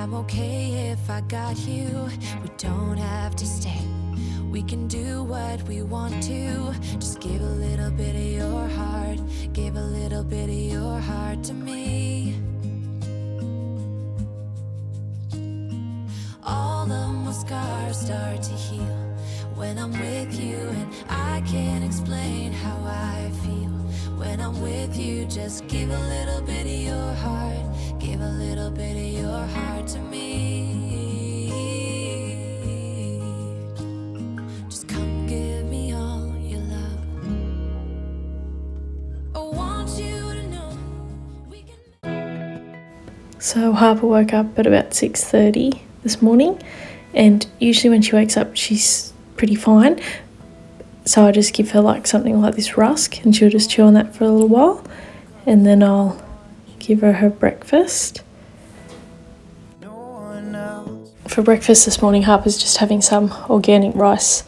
I'm okay if I got you. We don't have to stay. We can do what we want to. Just give a little bit of your heart. Give a little bit of your heart to me. All of my scars start to heal when I'm with you, and I can't explain how I feel when I'm with you. Just give a little bit of your heart. Give a little bit of your heart to me. Just come give me all your love. I want you to know we can. So Harper woke up at about 6:30 this morning, and usually when she wakes up she's pretty fine, so I just give her like something like this rusk and she'll just chew on that for a little while, and then I'll give her breakfast. For breakfast this morning, Harper's just having some organic rice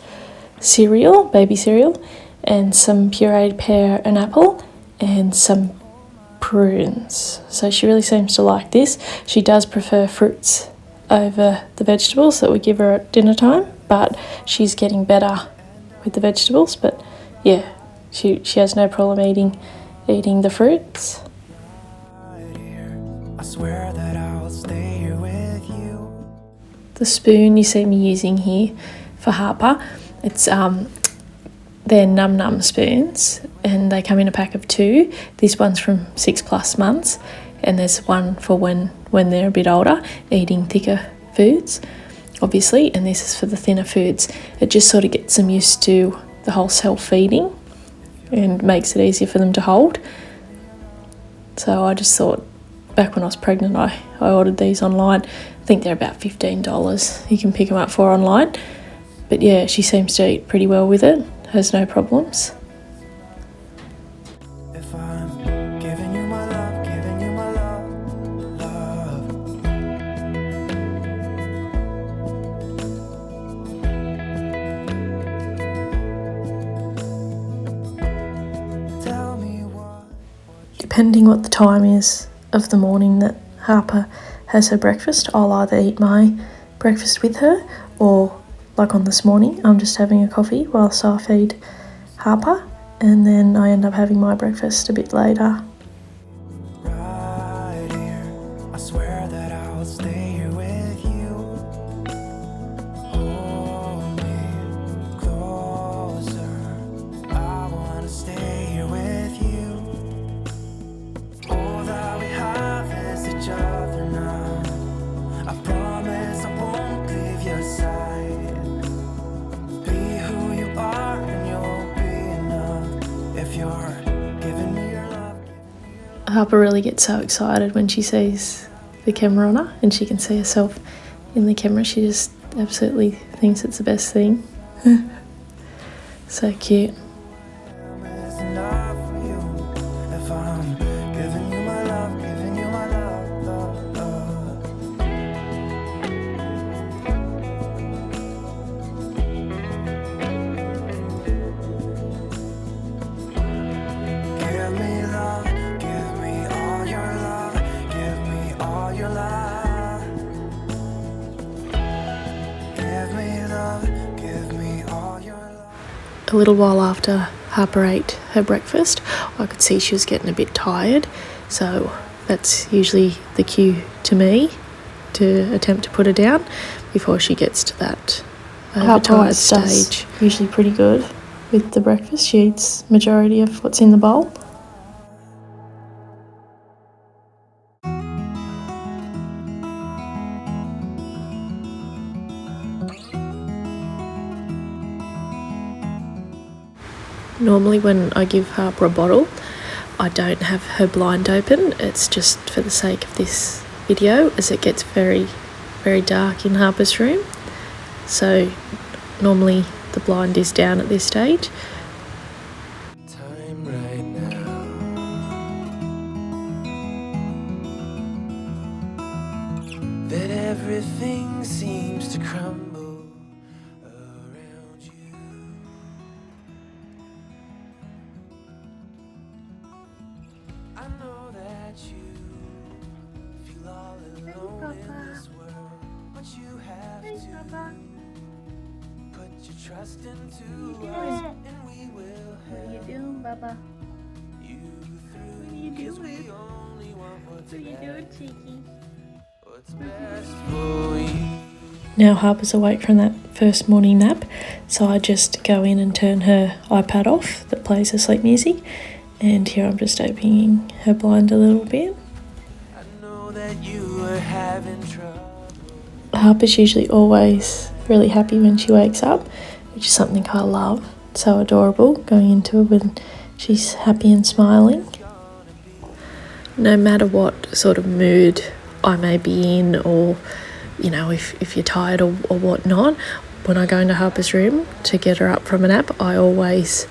cereal, baby cereal, and some pureed pear and apple and some prunes. So she really seems to like this. She does prefer fruits over the vegetables that we give her at dinner time, but she's getting better with the vegetables. But yeah, she has no problem eating the fruits. I swear that I'll stay here with you. The spoon you see me using here for Harper, it's they're Num Num spoons, and they come in a pack of 2. This one's from 6+ months, and there's one for when they're a bit older, eating thicker foods, obviously, and this is for the thinner foods. It just sort of gets them used to the whole self-feeding and makes it easier for them to hold. So I just thought, back when I was pregnant, I ordered these online. I think they're about $15 you can pick them up for online. But yeah, she seems to eat pretty well with it, has no problems. If I'm giving you my love, giving you my love, love. Tell me what. Depending what the time is of the morning that Harper has her breakfast, I'll either eat my breakfast with her, or like on this morning, I'm just having a coffee whilst I feed Harper, and then I end up having my breakfast a bit later. Right here, I swear that I'll stay here with you. Hold me closer. I wanna stay here with you. All that we have is each other now. I promise I won't leave your side. Be who you are and you'll be enough. If you're giving me your love. Harper really gets so excited when she sees the camera on her and she can see herself in the camera. She just absolutely thinks it's the best thing. So cute. Is enough for you. If I'm giving you my love, giving you my love, love, love. Give me love, give me all your love, give me all your love. Give me love, give me all your love. A little while after Harper ate her breakfast, I could see she was getting a bit tired, so that's usually the cue to me to attempt to put her down before she gets to that overtired stage. Usually pretty good with the breakfast. She eats majority of what's in the bowl. Normally when I give Harper a bottle, I don't have her blind open. It's just for the sake of this video, as it gets very, very dark in Harper's room. So normally the blind is down at this stage. Time right now. That everything seems to crumble around you. I know that you feel all alone in this world. Put your trust into What us, and we will are you help doing, Baba? you through. What are you 'Cause we doing? only want what's What are you best, doing, cheeky? what's best for you. Now Harper's awake from that first morning nap, so I just go in and turn her iPad off that plays her sleep music, and here I'm just opening her blind a little bit. I know that you are having trouble. Harper's usually always really happy when she wakes up, which is something I love. So adorable going into it when she's happy and smiling. No matter what sort of mood I may be in, or you know, if you're tired or whatnot, when I go into Harper's room to get her up from a nap, I always,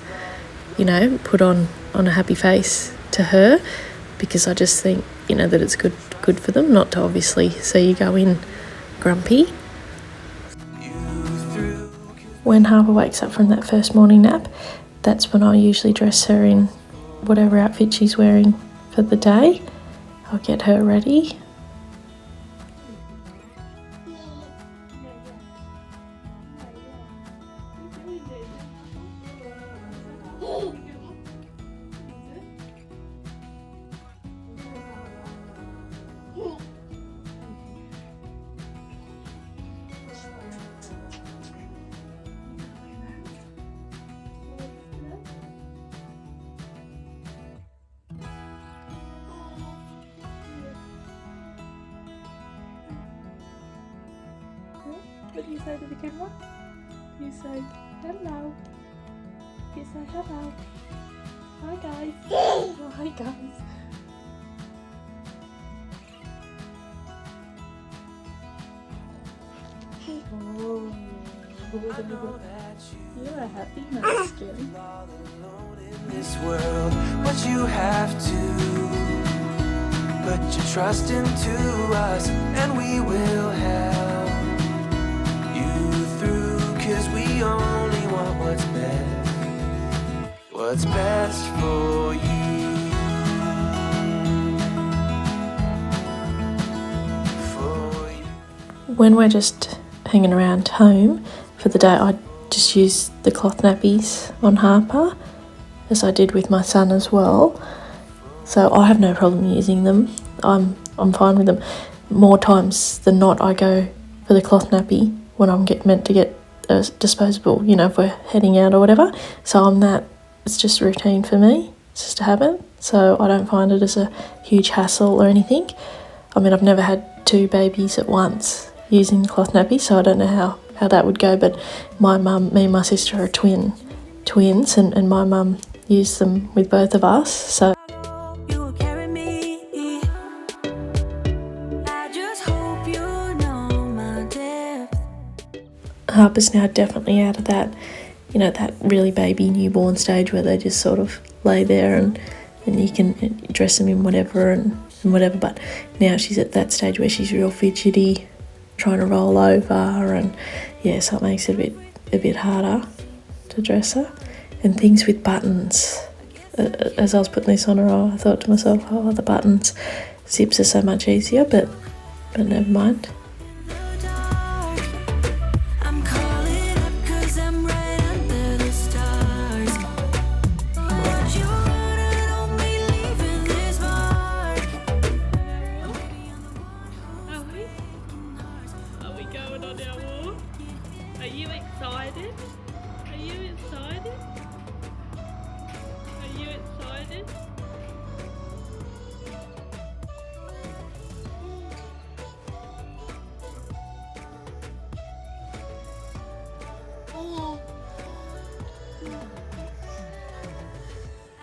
you know, put on a happy face to her, because I just think, you know, that it's good for them not to obviously see you go in grumpy. When Harper wakes up from that first morning nap, that's when I usually dress her in whatever outfit she's wearing for the day. I'll get her ready. What do you say to the camera? You say hello. You say hello. Hi guys. Oh, hi guys. Oh, you're a happy munchkin. All alone in this world, but you have to put your trust into us, and we will help you through. 'Cause we only want what's best for you. For you. When we're just hanging around home for the day, I just use the cloth nappies on Harper, as I did with my son as well. So I have no problem using them. I'm fine with them. More times than not, I go for the cloth nappy when I'm meant to get a disposable, you know, if we're heading out or whatever. So it's just routine for me. It's just a habit. So I don't find it as a huge hassle or anything. I mean, I've never had two babies at once using the cloth nappy, so I don't know how that would go. But my mum, me and my sister are twins, and my mum used them with both of us. So You will carry me. I just hope you know my depth. Harper's now definitely out of that, you know, that really baby newborn stage where they just sort of lay there and you can dress them in whatever and whatever. But now she's at that stage where she's real fidgety, trying to roll over, and yeah, so it makes it a bit harder to dress her. And things with buttons. As I was putting this on her, I thought to myself, oh, the buttons. Zips are so much easier, but never mind. I'm calling up 'cause I'm right under the stars. But you wouldn't on me leaving this mark. Are we going on our walk? Are you excited? Are you excited? Are you excited?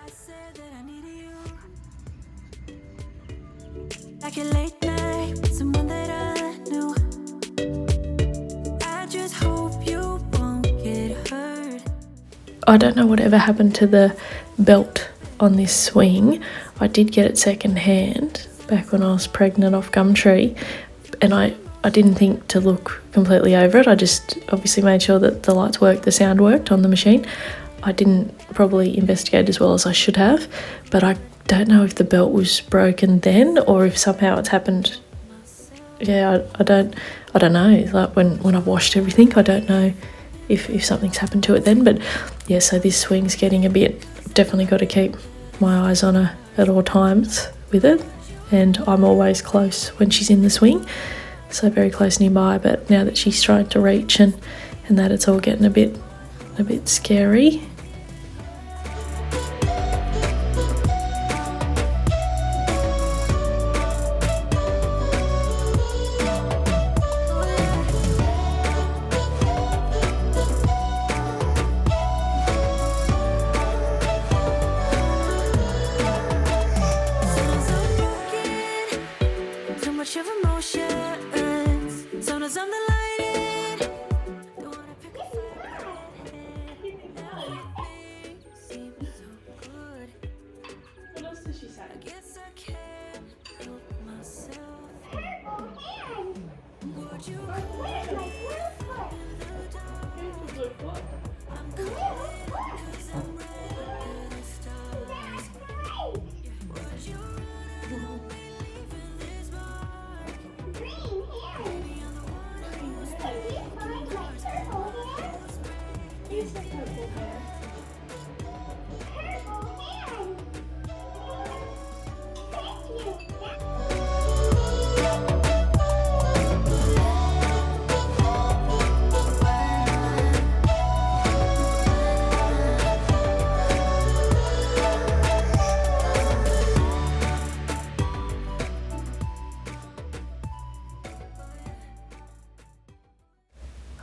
I said that I needed you. Like a late night with someone that I knew. I just hope you won't get hurt. I don't know whatever happened to the belt on this swing. I did get it second hand back when I was pregnant off Gumtree, and I didn't think to look completely over it. I just obviously made sure that the lights worked, the sound worked on the machine. I didn't probably investigate as well as I should have, but I don't know if the belt was broken then or if somehow it's happened yeah, I don't know. Like when I've washed everything, I don't know if something's happened to it then. But yeah, so this swing's getting a bit. Definitely got to keep my eyes on her at all times with it, and I'm always close when she's in the swing, so very close nearby. But now that she's trying to reach and that, it's all getting a bit scary.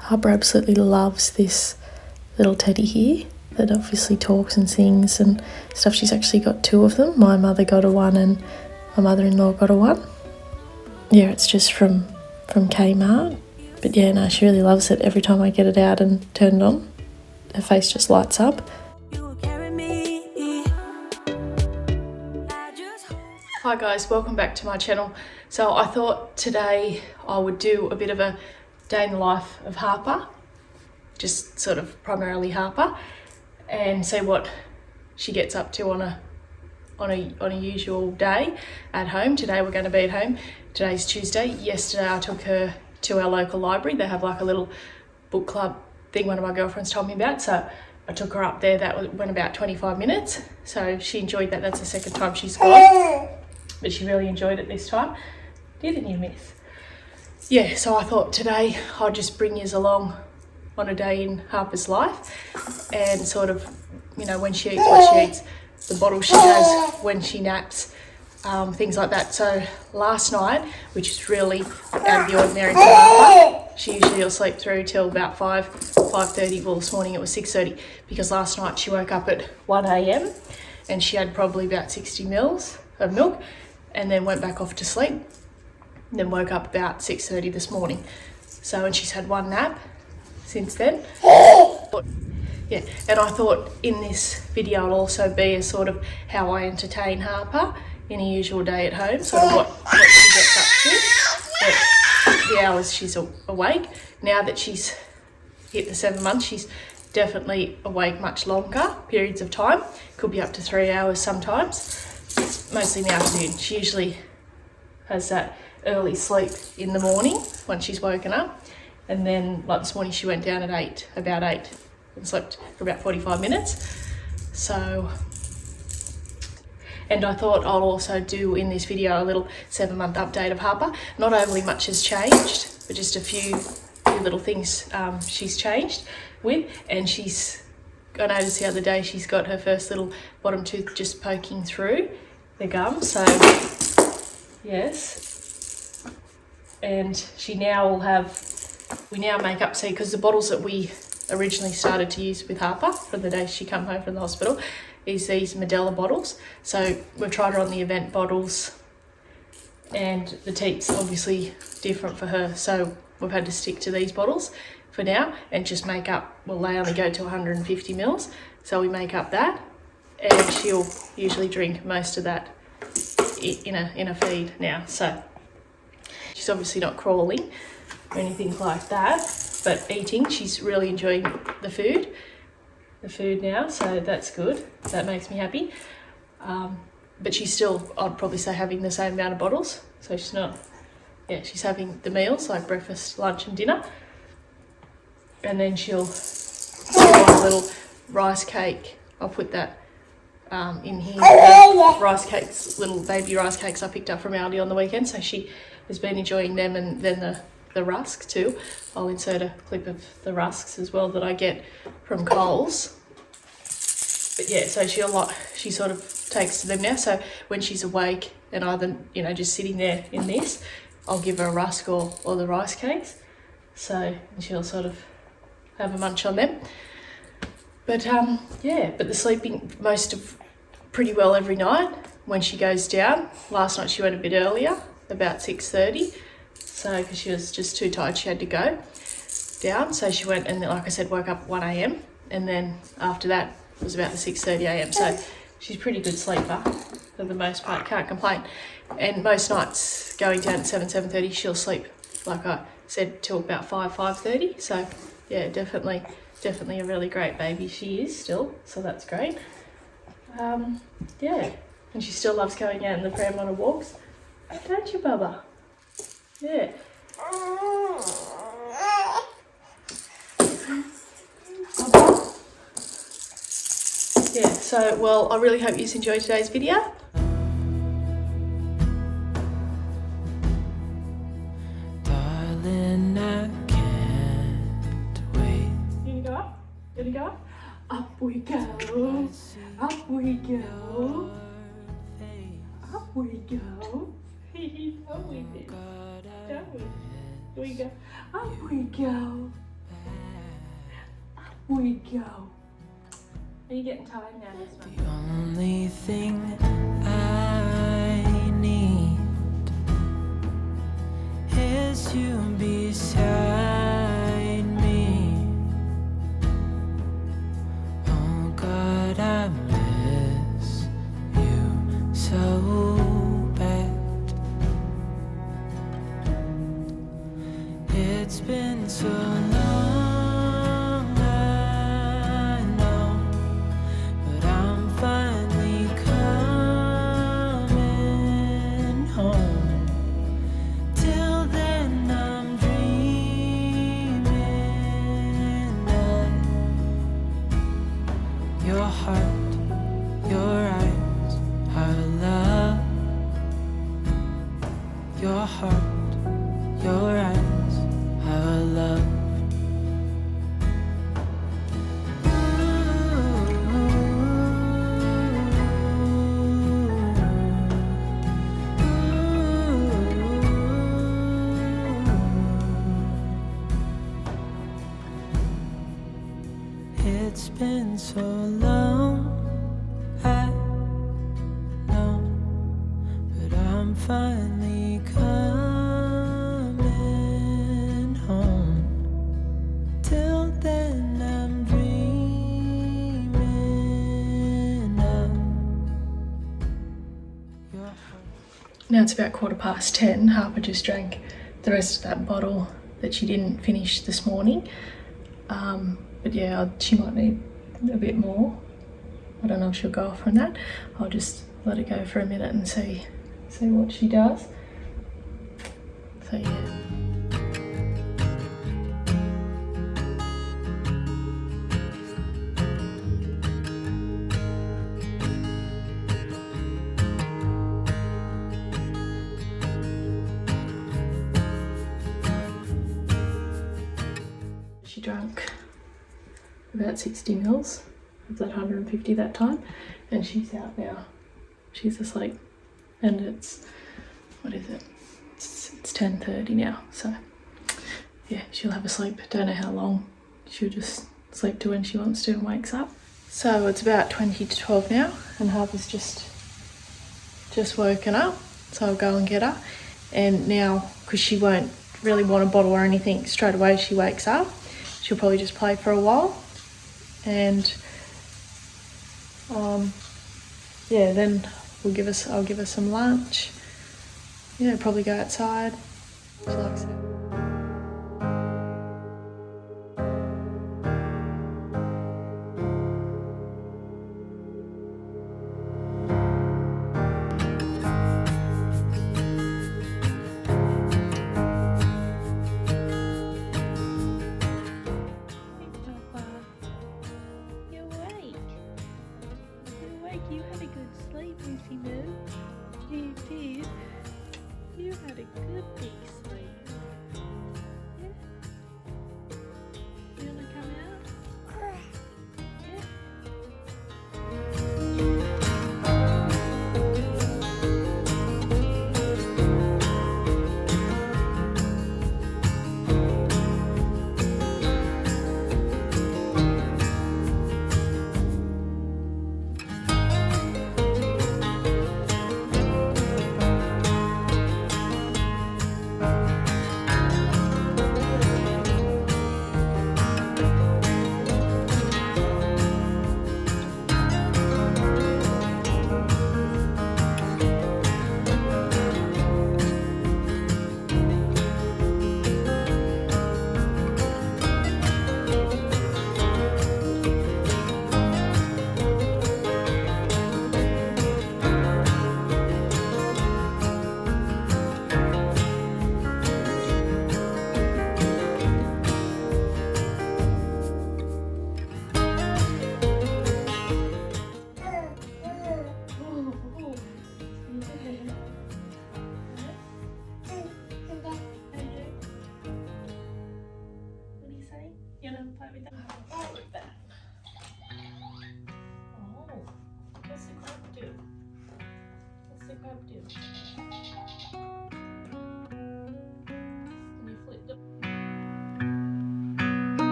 Harper absolutely loves this little teddy here that obviously talks and sings and stuff. She's actually got two of them. My mother got her one and my mother-in-law got her one. Yeah, it's just from Kmart. But yeah, no, she really loves it. Every time I get it out and turn it on, her face just lights up. Hi guys, welcome back to my channel. So I thought today I would do a bit of a day in the life of Harper, just sort of primarily Harper, and see what she gets up to on a usual day at home. Today we're going to be at home. Today's Tuesday. Yesterday I took her to our local library. They have like a little book club thing one of my girlfriends told me about, so I took her up there. That went about 25 minutes, so she enjoyed that. That's the second time she's gone, but she really enjoyed it this time. Didn't you, miss? Yeah, so I thought today I'll just bring you along on a day in Harper's life and sort of, you know, when she eats, what she eats, the bottle she has, when she naps, things like that. So last night, which is really out of the ordinary for Harper, she usually will sleep through till about 5:30. Well, this morning it was 6:30 because last night she woke up at 1 a.m. and she had probably about 60 mils of milk and then went back off to sleep. Then woke up about 6:30 this morning. So, and she's had one nap since then. Yeah, and I thought in this video it'll also be a sort of how I entertain Harper in a usual day at home, sort of what she gets up to, the hours she's awake. Now that she's hit the 7 months, she's definitely awake much longer periods of time. Could be up to 3 hours sometimes, mostly in the afternoon. She usually has that early sleep in the morning when she's woken up, and then like this morning she went down at about 8 and slept for about 45 minutes. So, and I thought I'll also do in this video a little 7-month update of Harper. Not overly much has changed, but just a few little things she's changed with. And I noticed the other day she's got her first little bottom tooth just poking through the gum. So yes. And she now will we now make up, see, because the bottles that we originally started to use with Harper from the day she come home from the hospital is these Medela bottles. So we've tried her on the event bottles and the teat's obviously different for her. So we've had to stick to these bottles for now and just make up, well, they only go to 150 mils. So we make up that and she'll usually drink most of that in a feed now. So she's obviously not crawling or anything like that, but eating, she's really enjoying the food now, so that's good. That makes me happy. But she's still, I'd probably say, having the same amount of bottles, so she's not yeah, she's having the meals like breakfast, lunch and dinner. And then she'll do a little rice cake. I'll put that in here. The rice cakes, little baby rice cakes I picked up from Aldi on the weekend. So she has been enjoying them, and then the rusk too. I'll insert a clip of the rusks as well that I get from Coles. But yeah, so she sort of takes to them now. So when she's awake and either, you know, just sitting there in this, I'll give her a rusk or the rice cakes. So and she'll sort of have a munch on them. But yeah, but the sleeping pretty well every night when she goes down. Last night she went a bit earlier, about 6:30. So because she was just too tired, she had to go down. So she went and, like I said, woke up at 1 a.m. and then after that it was about the 6:30 a.m. So she's a pretty good sleeper for the most part, can't complain. And most nights going down at 7:30 she'll sleep, like I said, till about 5:30. So yeah, definitely a really great baby she is still, so that's great. Yeah, and she still loves going out in the pram on her walks, don't you, Bubba? Yeah. Yeah, so, well, I really hope you enjoyed today's video. Darling, I can't wait. You gonna go up? You gonna go up? Up we go. Up we go. Up we go. Up we did. Don't we? Here we go. Up we go. Up we go. Are you getting tired now, Desmond? The only thing I need is you beside me. Oh God, I miss you so bad. It's been so long, I know, but I'm finally coming home. Till then I'm dreaming of your heart, your eyes, our love. Your heart, your eyes, our love. It's been so long, I know, but I'm finally coming home. Till then I'm dreaming of your heart. Now it's about 10:15. Harper just drank the rest of that bottle that she didn't finish this morning. But yeah, she might need a bit more. I don't know if she'll go off from that. I'll just let her go for a minute and see what she does. So yeah. She drank about 60 mils of that 150 that time, and she's out now. She's asleep, and it's, what is it? It's 10:30 now, so yeah, she'll have a sleep. Don't know how long. She'll just sleep to when she wants to and wakes up. So it's about 20 to 12 now, and Harper's just woken up, so I'll go and get her. And now, because she won't really want a bottle or anything straight away she wakes up, she'll probably just play for a while, and yeah, then I'll give her some lunch. Yeah, probably go outside. She likes it.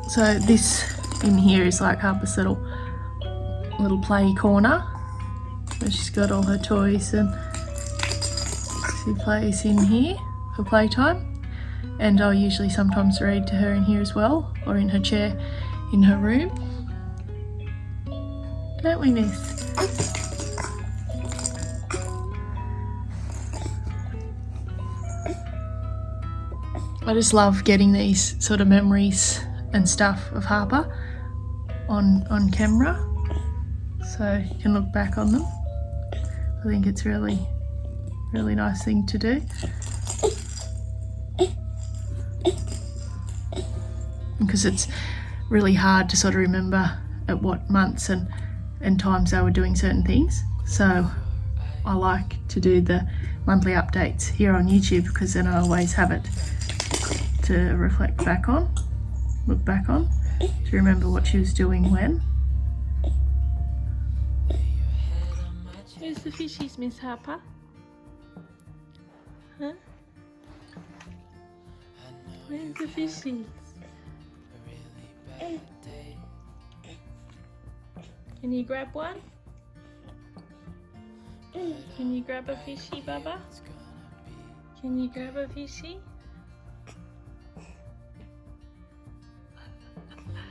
So this in here is like Harper's little play corner where she's got all her toys and she plays in here for playtime. And I'll usually sometimes read to her in here as well, or in her chair in her room. Don't we, miss? I just love getting these sort of memories and stuff of Harper on camera, so you can look back on them. I think it's really nice thing to do. Because it's really hard to sort of remember at what months and times they were doing certain things. So I like to do the monthly updates here on YouTube because then I always have it to reflect back on, look back on, to remember what she was doing when. Where's the fishies, Miss Harper? Huh? Where's the fishies? Can you grab one? Can you grab a fishy, Bubba? Can you grab a fishy?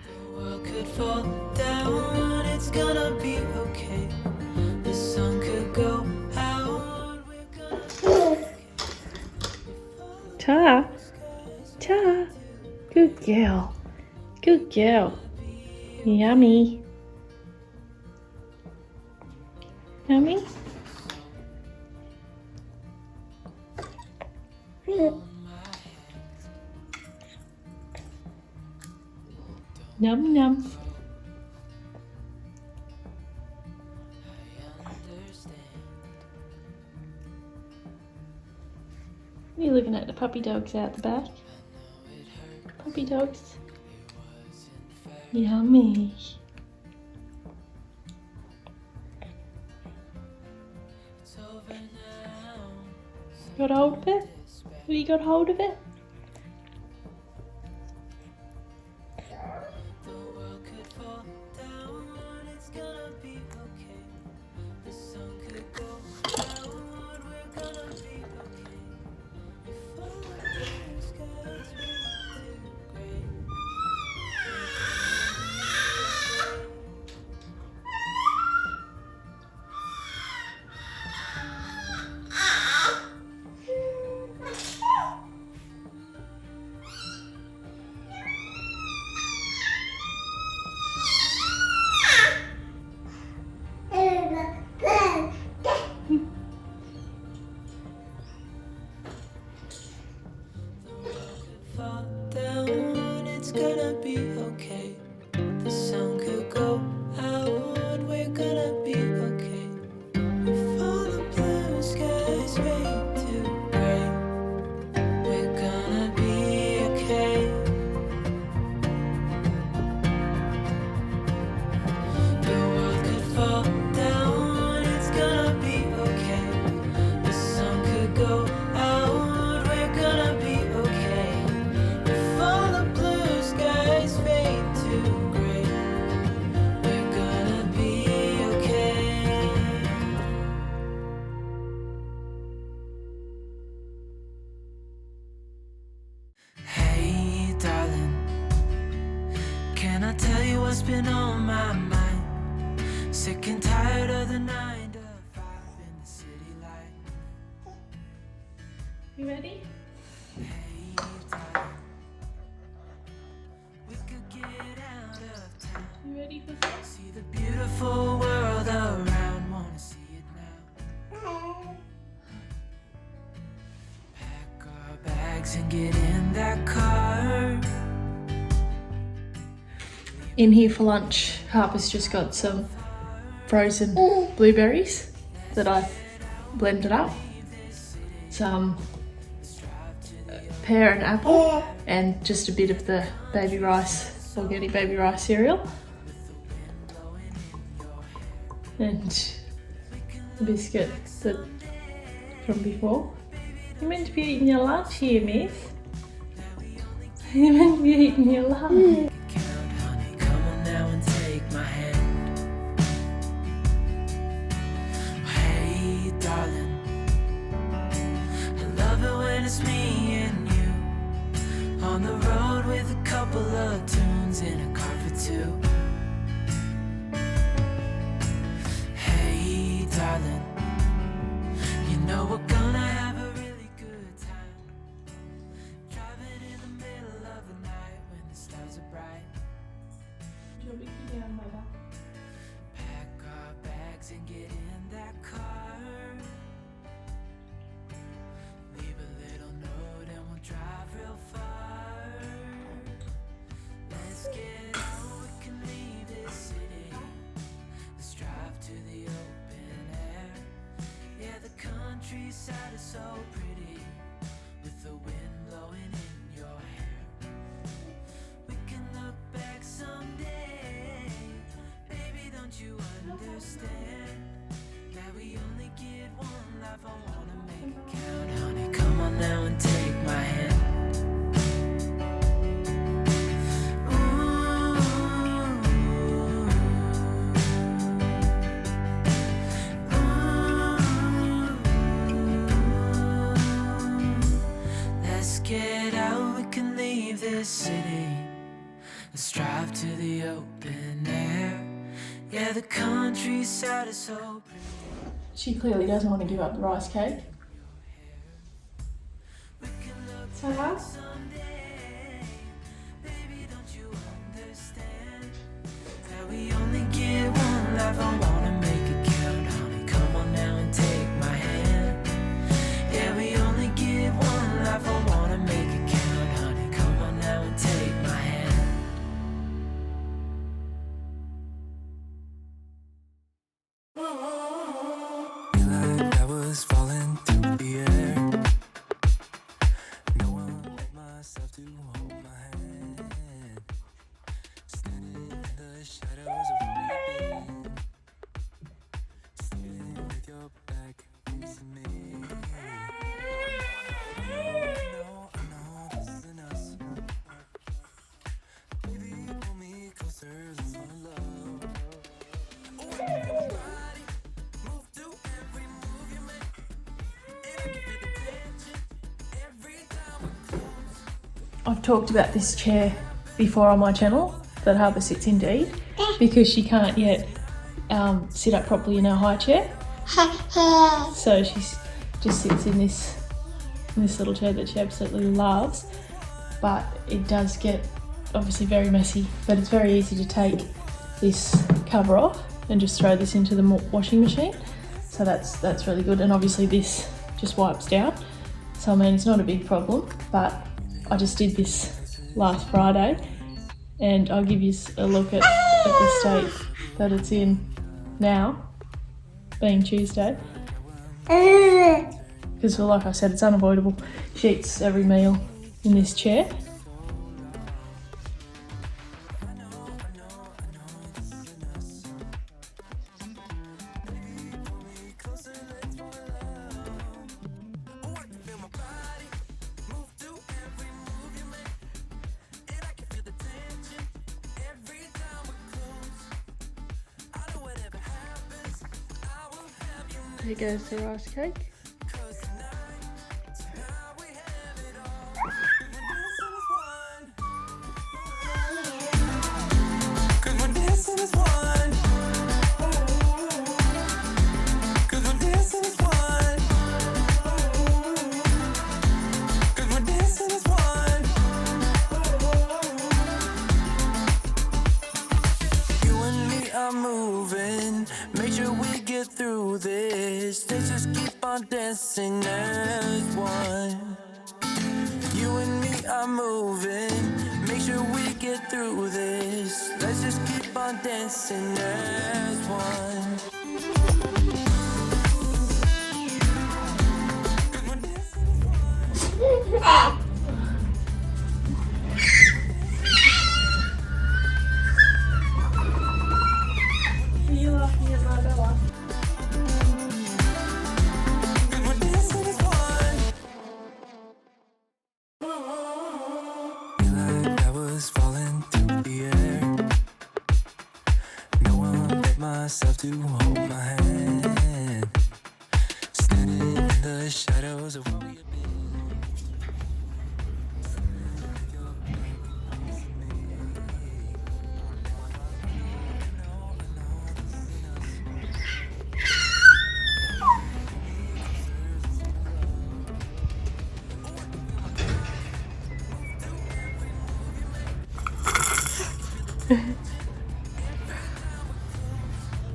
The world could fall down, it's gonna be okay. The sun could go out, we're gonna be okay. Ta! Ta! Good girl. Good girl. Yummy. Yummy? Num num. What are you looking at? The puppy dogs out the back? Puppy dogs. Yummy. Got hold of it? Have you got hold of it? The world could fall down, it's gonna be okay. The sun could go out, we're gonna be okay. If all the blue skies were too gray, fall down, it's gonna be okay. The sun could go out, we're gonna be okay. If all the blue skies fade to gray, we're gonna be okay. The world could fall down, it's gonna be okay. The sun could go out, we're gonna be okay. If all the blue skies fade to gray, we're gonna be okay. Hey, darling, can I tell you what's been on my mind? Sick and tired of the 9 to 5 in the city life. You ready? Hey, darling, we could get out of town. You ready for this? See the beautiful world around, wanna see it now. Pack our bags and get in that car. In here for lunch, Harper's just got some frozen blueberries that I blended up, some pear and apple, and just a bit of the baby rice, organic baby rice cereal, and the biscuit that from before. You're meant to be eating your lunch here, miss. You're meant to be eating your lunch. Can Pack our bags and get in that car. Leave a little note and we'll drive real far. Let's get out, we can leave this city. Let's drive to the open air. Yeah, the countryside is so pretty, with the wind blowing in your hair. We can look back someday. Baby, don't you understand that we only get one life? I wanna make it count. Honey, come on now and take my hand. Let's get out, we can leave this city. Let's drive to the open air. Yeah, the countryside is so pretty. She clearly doesn't want to give up the rice cake. So hard. Someday, baby, don't you understand that we only get one life? I wanna make it count, honey. Come on now and take my hand. Yeah, we only get one life. I wanna make it count, honey. Come on now and take my hand. Like I was falling through the air. No one like myself to hold my hand. Standing in the shadows of where you've been. Standing with your back facing me. I know this isn't us. Baby, pull me closer, let's fall in love. Oh, everybody, move to every move you make. And I can feel the tension every time we close. I've talked about this chair before on my channel that Harbour sits in Deed because she can't yet sit up properly in her high chair. So she just sits in this little chair that she absolutely loves. But it does get obviously very messy, but it's very easy to take this cover off and just throw this into the washing machine. So that's really good. And obviously this just wipes down. So I mean, it's not a big problem, but I just did this last Friday and I'll give you a look at the state that it's in now, being Tuesday. Because like I said, it's unavoidable. She eats every meal in this chair. There goes the rice cake. Moving, make sure we get through this. Let's just keep on dancing as one. You and me are moving, make sure we get through this. Let's just keep on dancing as one. Myself to hold my hand, standing in the shadows of where we've been.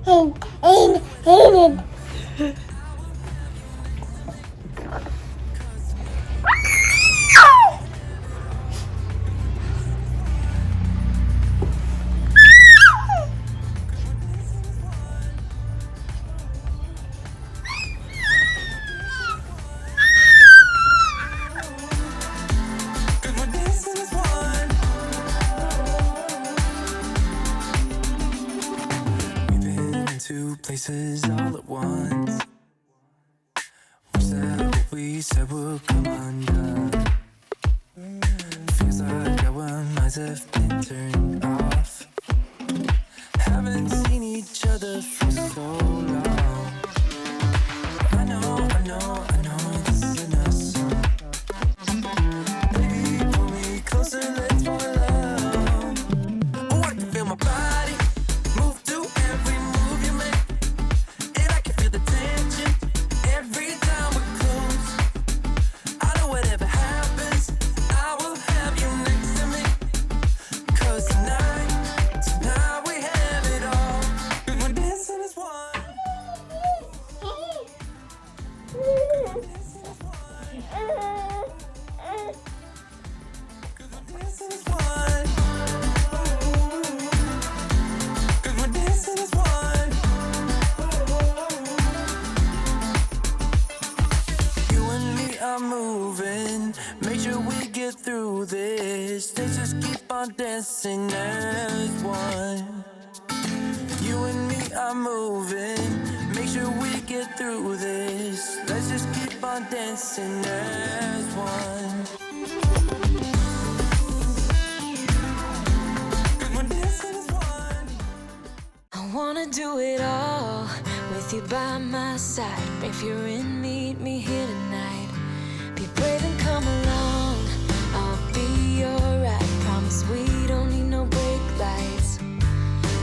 'Cause we're dancing as one. We've been in two places all at once. Wish that what we said would come undone. Feels like our minds have been turned off. Haven't seen each other for so long. I know this isn't us. Baby, pull me closer, let's fall in love. Oh, I can feel my body move to every move you make, and I can feel the tension every time we're close. I know whatever happens, I will have you next to me. 'Cause tonight we have it all. 'Cause we're dancing as one. Dancing as one. 'Cause we're dancing as one. You and me are moving. Make sure we get through this. Let's just keep on dancing as one. You and me are moving. Make sure we get through this. Let's just keep on dancing as one. 'Cause we're dancing as one. I wanna do it all with you by my side. If you're in, meet me here tonight. Be brave and come along. I'll be alright. Promise we don't need no brake lights.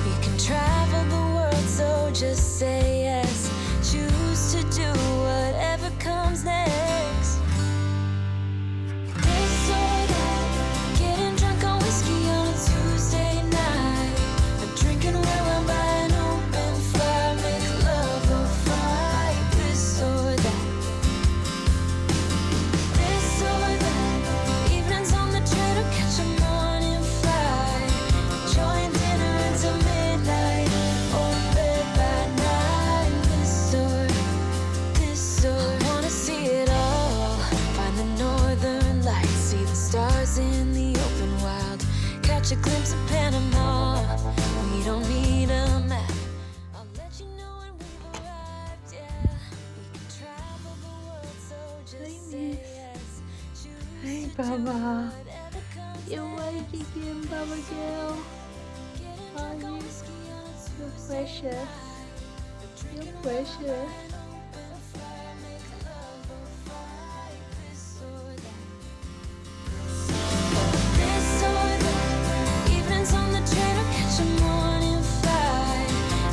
We can travel the world, so just say yes. Choose to do whatever comes next. This or that, getting drunk on whiskey on a Tuesday night. Drinking red wine by an open fire, make love or fight. This or that. This or that. Evenings on the train or catch a morning flight. Enjoying dinner until midnight or bed by night. This or I wanna see it all. Find the northern lights, see the stars in the open wild. Catch a glimpse of Panama. We don't need a map. I'll let you know when we've arrived. Yeah, we can travel the world, so just say yes. Choose Hey, to do Baba. whatever comes You're awake again, Baba girl. Getting Are drunk on you? whiskey on a You're Tuesday precious. Drinking You're precious. open fire, make love or fight. This or that. This or that. Evenings on the train or catch a morning flight.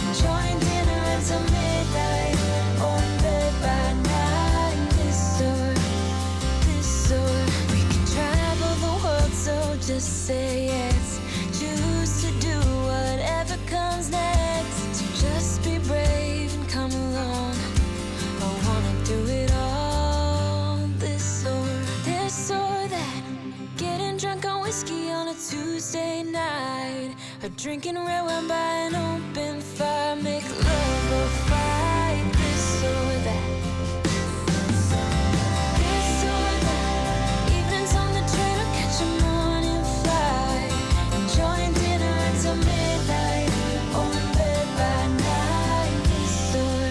Enjoying dinner until midnight or in bed by night. This or we can travel the world, so just say yes. Choose to do whatever comes next. So just be brave and come along. I wanna do it all. This or that. Getting drunk on whiskey on a Tuesday night. Or drinking red wine by an open fire. Make love or fight. This or that. This or that. Evenings on the train or catch a morning flight. Enjoying dinner until midnight or in bed by night. This or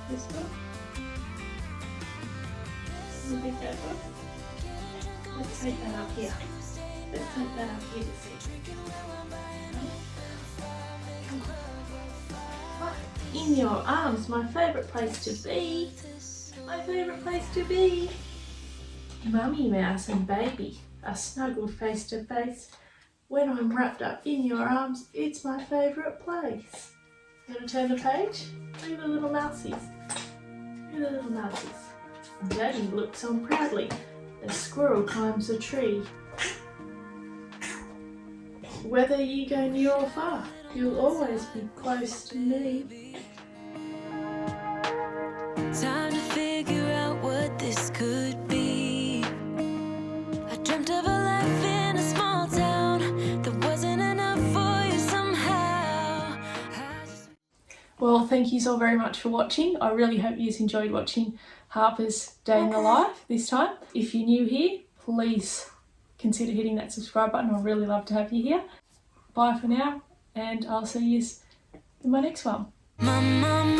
This one? You think that one? Let's take that up here. Let's take that up here to see. In your arms, my favourite place to be. My favourite place to be. Mummy Mouse and baby are snuggled face to face. When I'm wrapped up in your arms, it's my favourite place. You want to turn the page? Look at the little mousies. Who are the little lovelies? Daddy looks on proudly. A squirrel climbs a tree. Whether you go near or far, you'll always be close to me. Time to figure out what this could be. I dreamt of a life in a small town that wasn't enough for you somehow. Well, thank you all very much for watching. I really hope you enjoyed watching Harper's Day in the Life this time. If you're new here, please consider hitting that subscribe button. I'd really love to have you here. Bye for now, and I'll see you in my next one. My mama